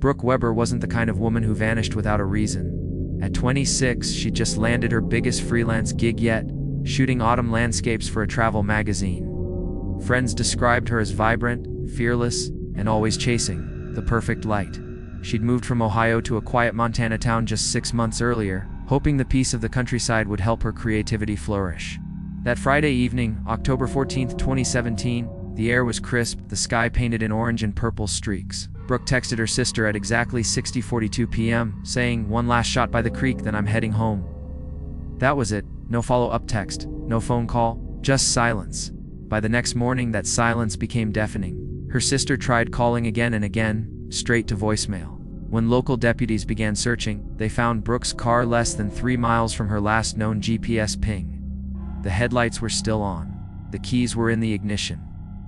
Brook Weber wasn't the kind of woman who vanished without a reason. At 26, she'd just landed her biggest freelance gig yet, shooting autumn landscapes for a travel magazine. Friends described her as vibrant, fearless, and always chasing the perfect light. She'd moved from Ohio to a quiet Montana town just 6 months earlier, hoping the peace of the countryside would help her creativity flourish. That Friday evening, October 14, 2017, the air was crisp, the sky painted in orange and purple streaks. Brook texted her sister at exactly 6:42 p.m., saying, "One last shot by the creek, then I'm heading home." That was it. No follow-up text, no phone call, just silence. By the next morning, that silence became deafening. Her sister tried calling again and again, straight to voicemail. When local deputies began searching, they found Brook's car less than 3 miles from her last known GPS ping. The headlights were still on. The keys were in the ignition.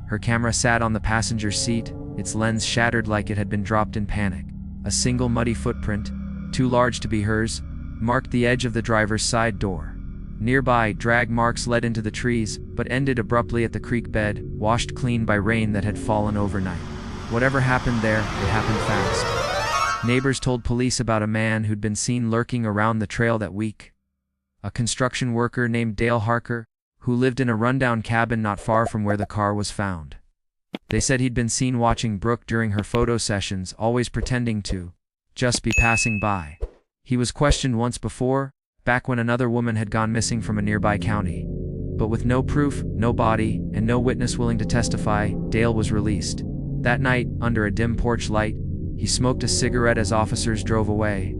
Her camera sat on the passenger seat, its lens shattered like it had been dropped in panic. A single muddy footprint, too large to be hers, marked the edge of the driver's side door. Nearby, drag marks led into the trees, but ended abruptly at the creek bed, washed clean by rain that had fallen overnight. Whatever happened there, it happened fast. Neighbors told police about a man who'd been seen lurking around the trail that week. A construction worker named Dale Harker, who lived in a rundown cabin not far from where the car was found. They said he'd been seen watching Brook during her photo sessions, always pretending to just be passing by. He was questioned once before, back when another woman had gone missing from a nearby county. But with no proof, no body, and no witness willing to testify, Dale was released. That night, under a dim porch light, he smoked a cigarette as officers drove away,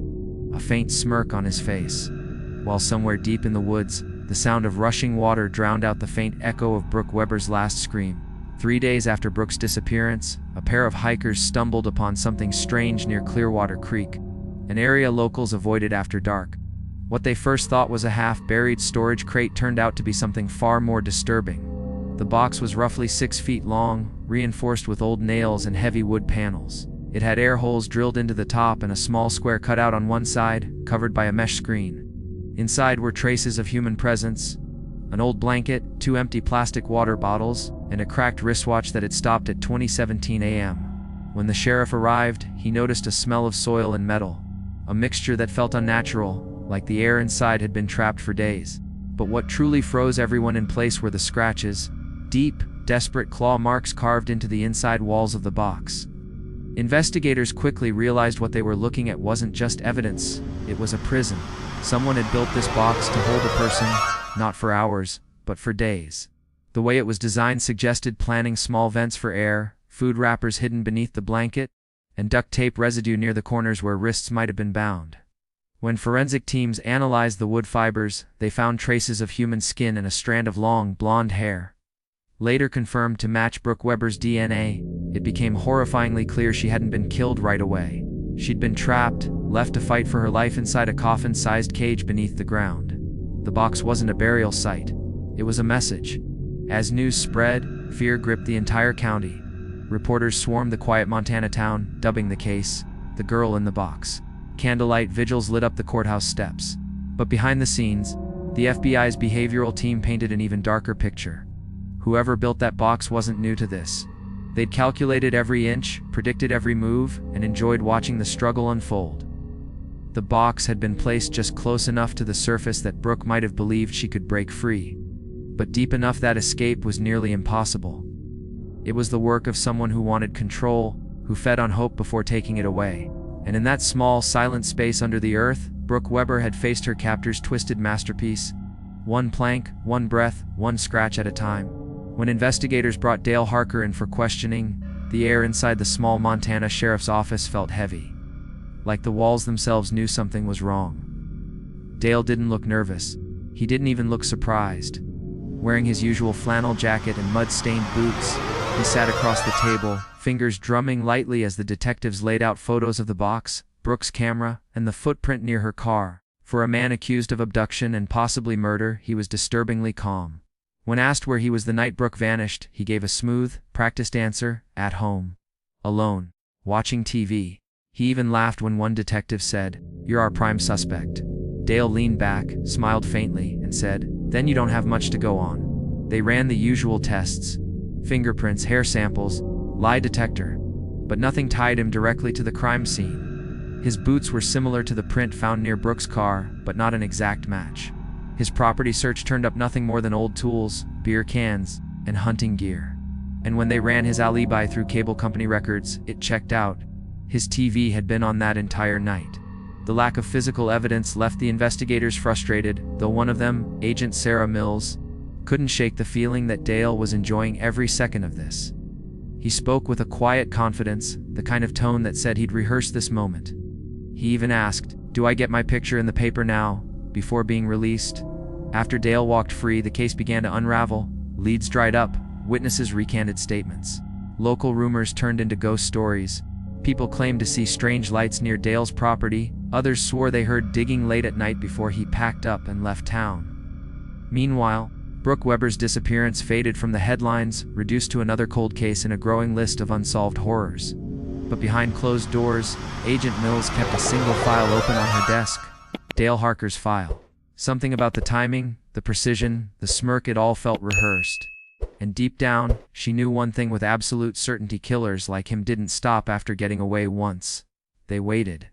a faint smirk on his face. While somewhere deep in the woods, the sound of rushing water drowned out the faint echo of Brook Weber's last scream. 3 days after Brook's disappearance, a pair of hikers stumbled upon something strange near Clearwater Creek, an area locals avoided after dark. What they first thought was a half-buried storage crate turned out to be something far more disturbing. The box was roughly 6 feet long, reinforced with old nails and heavy wood panels. It had air holes drilled into the top and a small square cut out on one side, covered by a mesh screen. Inside were traces of human presence, an old blanket, 2 empty plastic water bottles, and a cracked wristwatch that had stopped at 20:17 a.m. When the sheriff arrived, he noticed a smell of soil and metal, a mixture that felt unnatural, like the air inside had been trapped for days. But what truly froze everyone in place were the scratches, deep, desperate claw marks carved into the inside walls of the box. Investigators quickly realized what they were looking at wasn't just evidence, it was a prison. Someone had built this box to hold a person, not for hours, but for days. The way it was designed suggested planning small vents for air, food wrappers hidden beneath the blanket, and duct tape residue near the corners where wrists might have been bound. When forensic teams analyzed the wood fibers, they found traces of human skin and a strand of long, blonde hair. Later confirmed to match Brook Weber's DNA, it became horrifyingly clear she hadn't been killed right away. She'd been trapped, left to fight for her life inside a coffin-sized cage beneath the ground. The box wasn't a burial site. It was a message. As news spread, fear gripped the entire county. Reporters swarmed the quiet Montana town, dubbing the case, "The Girl in the Box." Candlelight vigils lit up the courthouse steps. But behind the scenes, the FBI's behavioral team painted an even darker picture. Whoever built that box wasn't new to this. They'd calculated every inch, predicted every move, and enjoyed watching the struggle unfold. The box had been placed just close enough to the surface that Brook might have believed she could break free, but deep enough that escape was nearly impossible. It was the work of someone who wanted control, who fed on hope before taking it away. And in that small, silent space under the earth, Brook Weber had faced her captor's twisted masterpiece. One plank, one breath, one scratch at a time. When investigators brought Dale Harker in for questioning, the air inside the small Montana sheriff's office felt heavy. Like the walls themselves knew something was wrong. Dale didn't look nervous. He didn't even look surprised. Wearing his usual flannel jacket and mud-stained boots, he sat across the table, fingers drumming lightly as the detectives laid out photos of the box, Brook's camera, and the footprint near her car. For a man accused of abduction and possibly murder, he was disturbingly calm. When asked where he was the night Brook vanished, he gave a smooth, practiced answer: at home. Alone. Watching TV. He even laughed when one detective said, "You're our prime suspect." Dale leaned back, smiled faintly, and said, "Then you don't have much to go on." They ran the usual tests: fingerprints, hair samples, lie detector. but nothing tied him directly to the crime scene. His boots were similar to the print found near Brook's car, but not an exact match. His property search turned up nothing more than old tools, beer cans, and hunting gear. And when they ran his alibi through cable company records, it checked out. His TV had been on that entire night. The lack of physical evidence left the investigators frustrated, though one of them, Agent Sarah Mills, couldn't shake the feeling that Dale was enjoying every second of this. He spoke with a quiet confidence, the kind of tone that said he'd rehearsed this moment. He even asked, "Do I get my picture in the paper now?" before being released. After Dale walked free, the case began to unravel. Leads dried up, witnesses recanted statements. Local rumors turned into ghost stories. People claimed to see strange lights near Dale's property. Others swore they heard digging late at night before he packed up and left town. Meanwhile, Brook Weber's disappearance faded from the headlines, reduced to another cold case in a growing list of unsolved horrors. But behind closed doors, Agent Mills kept a single file open on her desk. Dale Harker's file. Something about the timing, the precision, the smirk, it all felt rehearsed. And deep down, she knew one thing with absolute certainty: killers like him didn't stop after getting away once. They waited.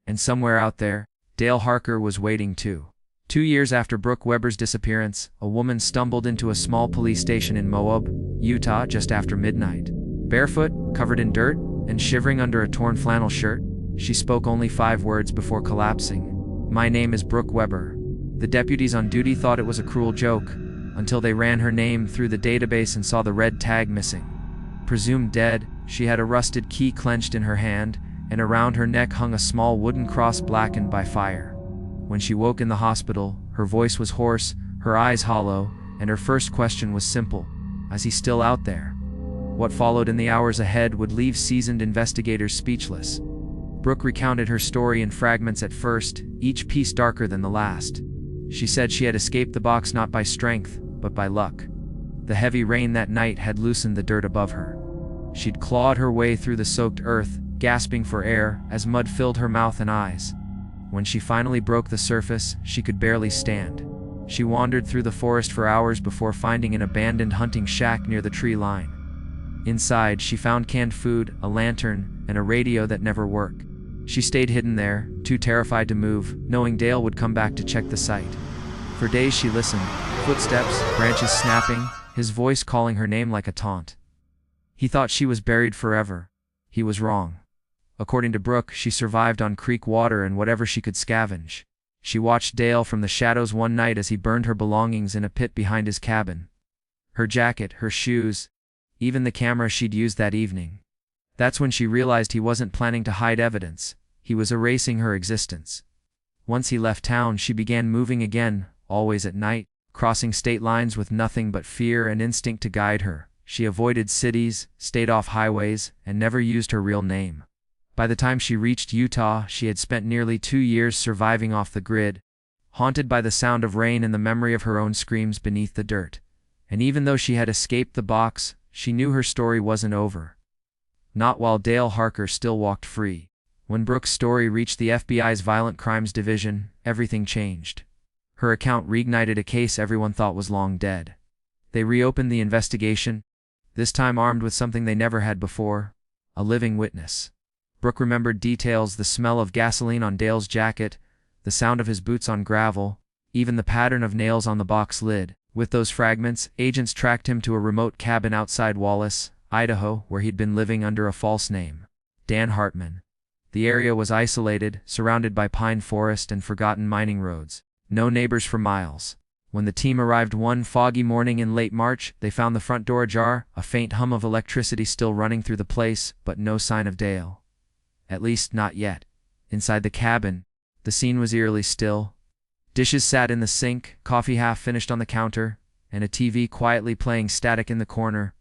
And somewhere out there, Dale Harker was waiting too. 2 years after Brook Weber's disappearance, a woman stumbled into a small police station in Moab, Utah just after midnight. Barefoot, covered in dirt, and shivering under a torn flannel shirt, she spoke only 5 words before collapsing. "My name is Brook Weber." The deputies on duty thought it was a cruel joke, until they ran her name through the database and saw the red tag missing. Presumed dead, she had a rusted key clenched in her hand, and around her neck hung a small wooden cross blackened by fire. When she woke in the hospital, her voice was hoarse, her eyes hollow, and her first question was simple: "Is he still out there?" What followed in the hours ahead would leave seasoned investigators speechless. Brook recounted her story in fragments at first, each piece darker than the last. She said she had escaped the box not by strength, but by luck. The heavy rain that night had loosened the dirt above her. She'd clawed her way through the soaked earth, gasping for air as mud filled her mouth and eyes. When she finally broke the surface, she could barely stand. She wandered through the forest for hours before finding an abandoned hunting shack near the tree line. Inside, she found canned food, a lantern, and a radio that never worked. She stayed hidden there, too terrified to move, knowing Dale would come back to check the site. For days she listened, footsteps, branches snapping, his voice calling her name like a taunt. He thought she was buried forever. He was wrong. According to Brook, she survived on creek water and whatever she could scavenge. She watched Dale from the shadows one night as he burned her belongings in a pit behind his cabin. Her jacket, her shoes, even the camera she'd used that evening. That's when she realized he wasn't planning to hide evidence. He was erasing her existence. Once he left town, she began moving again, always at night, crossing state lines with nothing but fear and instinct to guide her. She avoided cities, stayed off highways, and never used her real name. By the time she reached Utah, she had spent nearly 2 years surviving off the grid, haunted by the sound of rain and the memory of her own screams beneath the dirt. And even though she had escaped the box, she knew her story wasn't over. Not while Dale Harker still walked free. When Brook's story reached the FBI's Violent Crimes Division, everything changed. Her account reignited a case everyone thought was long dead. They reopened the investigation, this time armed with something they never had before: a living witness. Brook remembered details: the smell of gasoline on Dale's jacket, the sound of his boots on gravel, even the pattern of nails on the box lid. With those fragments, agents tracked him to a remote cabin outside Wallace, Idaho, where he'd been living under a false name, Dan Hartman. The area was isolated, surrounded by pine forest and forgotten mining roads. No neighbors for miles. When the team arrived one foggy morning in late March, they found the front door ajar, a faint hum of electricity still running through the place, but no sign of Dale. At least not yet. Inside the cabin, the scene was eerily still. Dishes sat in the sink, coffee half finished on the counter, and a TV quietly playing static in the corner,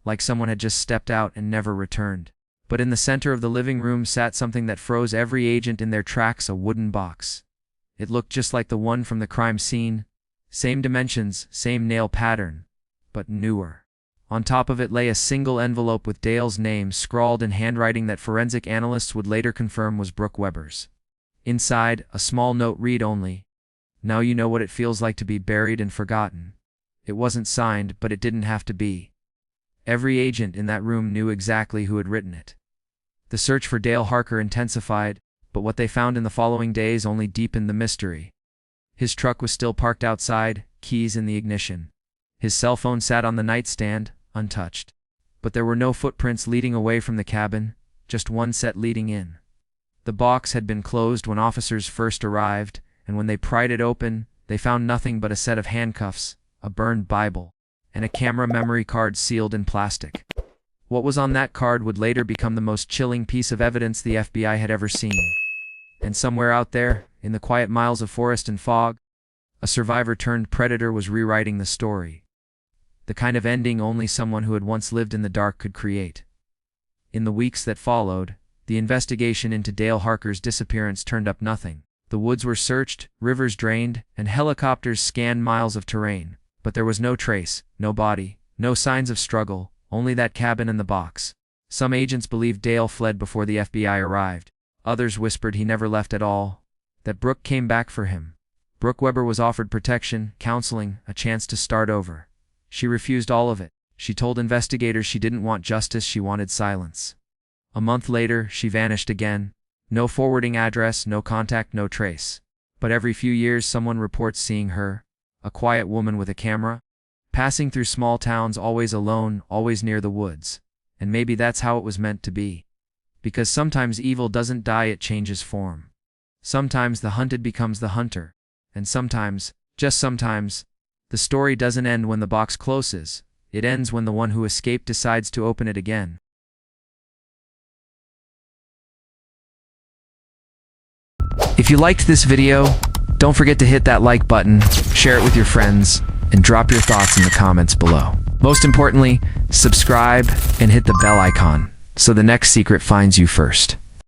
like someone had just stepped out and never returned. But in the center of the living room sat something that froze every agent in their tracks: a wooden box. It looked just like the one from the crime scene. Same dimensions, same nail pattern, but newer. On top of it lay a single envelope with Dale's name scrawled in handwriting that forensic analysts would later confirm was Brook Weber's. Inside, a small note read only: "Now you know what it feels like to be buried and forgotten." It wasn't signed, but it didn't have to be. Every agent in that room knew exactly who had written it. The search for Dale Harker intensified, but what they found in the following days only deepened the mystery. His truck was still parked outside, keys in the ignition. His cell phone sat on the nightstand, untouched. But there were no footprints leading away from the cabin, just one set leading in. The box had been closed when officers first arrived, and when they pried it open, they found nothing but a set of handcuffs, a burned Bible, and a camera memory card sealed in plastic. What was on that card would later become the most chilling piece of evidence the FBI had ever seen. And somewhere out there, in the quiet miles of forest and fog, a survivor-turned-predator was rewriting the story. The kind of ending only someone who had once lived in the dark could create. In the weeks that followed, the investigation into Dale Harker's disappearance turned up nothing. The woods were searched, rivers drained, and helicopters scanned miles of terrain. But there was no trace, no body, no signs of struggle, only that cabin and the box. Some agents believed Dale fled before the FBI arrived. Others whispered he never left at all, that Brook came back for him. Brook Weber was offered protection, counseling, a chance to start over. She refused all of it. She told investigators she didn't want justice, she wanted silence. A month later, she vanished again. No forwarding address, no contact, no trace. But every few years someone reports seeing her, a quiet woman with a camera, passing through small towns, always alone, always near the woods. And maybe that's how it was meant to be. Because sometimes evil doesn't die, it changes form. Sometimes the hunted becomes the hunter. And sometimes, just sometimes, the story doesn't end when the box closes. It ends when the one who escaped decides to open it again. If you liked this video, don't forget to hit that like button, share it with your friends, and drop your thoughts in the comments below. Most importantly, subscribe and hit the bell icon so the next secret finds you first.